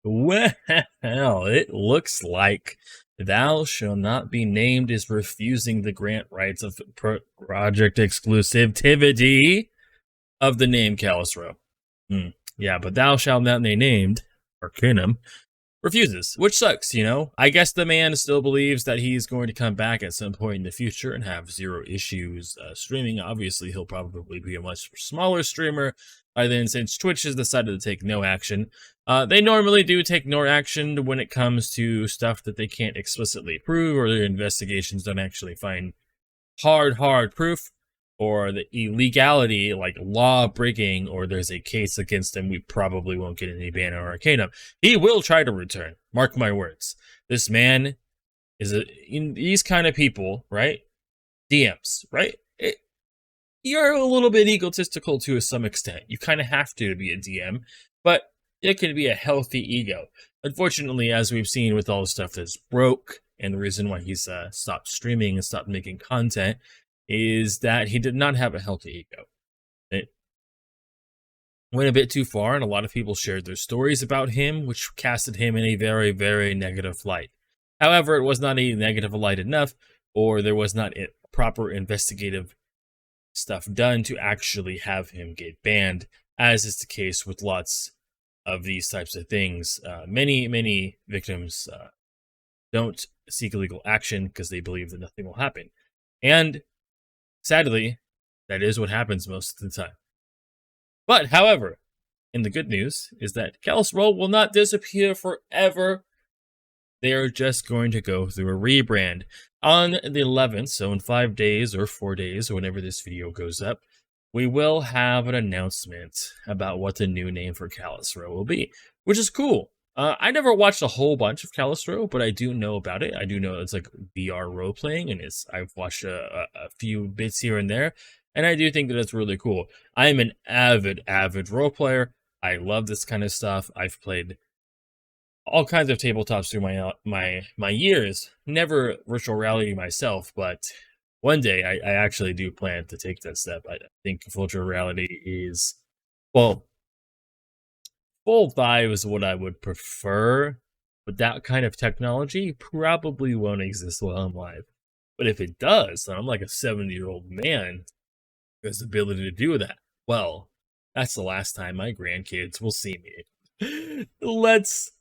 Well, it looks like thou shall not be named is refusing the grant rights of project exclusivity of the name Callous Row. Yeah, but thou shalt not be named, Arcanum, refuses, which sucks, you know? I guess the man still believes that he's going to come back at some point in the future and have zero issues streaming. Obviously, he'll probably be a much smaller streamer by then, since Twitch has decided to take no action. They normally do take no action when it comes to stuff that they can't explicitly prove, or their investigations don't actually find hard proof, or the illegality, like law breaking, or there's a case against him. We probably won't get any ban or arcanum. He will try to return. Mark my words. This man is these kind of people, right? DMs, right? You're a little bit egotistical to some extent. You kind of have to be a DM, but it can be a healthy ego. Unfortunately, as we've seen with all the stuff that's broke, and the reason why he's stopped streaming and stopped making content, is that he did not have a healthy ego. It went a bit too far, and a lot of people shared their stories about him, which casted him in a very, very negative light. However, it was not a negative light enough, or there was not a proper investigative stuff done to actually have him get banned, as is the case with lots of these types of things. Many victims don't seek legal action because they believe that nothing will happen. And sadly, that is what happens most of the time. But, however, and the good news is that Callous Row will not disappear forever. They're just going to go through a rebrand. On the 11th, so in 5 days or 4 days, or whenever this video goes up, we will have an announcement about what the new name for Callous Row will be, which is cool. I never watched a whole bunch of Callous Row, but I do know about it. I do know it's like VR Roleplaying, and I've watched a few bits here and there, and I do think that it's really cool. I am an avid role player. I love this kind of stuff. I've played all kinds of tabletops through my years. Never virtual reality myself, but one day I actually do plan to take that step. I think virtual reality is, well, full dive is what I would prefer, but that kind of technology probably won't exist while I'm live. But if it does, then I'm like a 70-year-old man who has the ability to do that. Well, that's the last time my grandkids will see me. Let's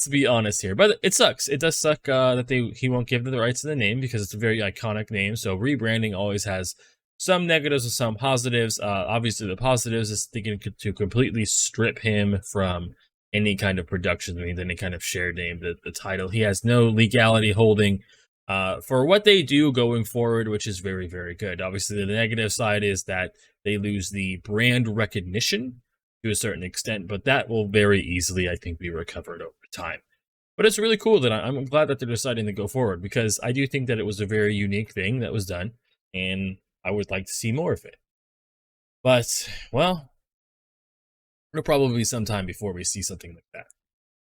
be honest here, but it sucks. It does suck that he won't give them the rights to the name, because it's a very iconic name. So rebranding always has some negatives and some positives. Obviously, the positives is thinking to completely strip him from any kind of production, means any kind of shared name, the title. He has no legality holding for what they do going forward, which is very, very good. Obviously, the negative side is that they lose the brand recognition to a certain extent, but that will very easily, I think, be recovered over time. But it's really cool that I'm glad that they're deciding to go forward, because I do think that it was a very unique thing that was done, and I would like to see more of it. But, well, it'll probably be some time before we see something like that.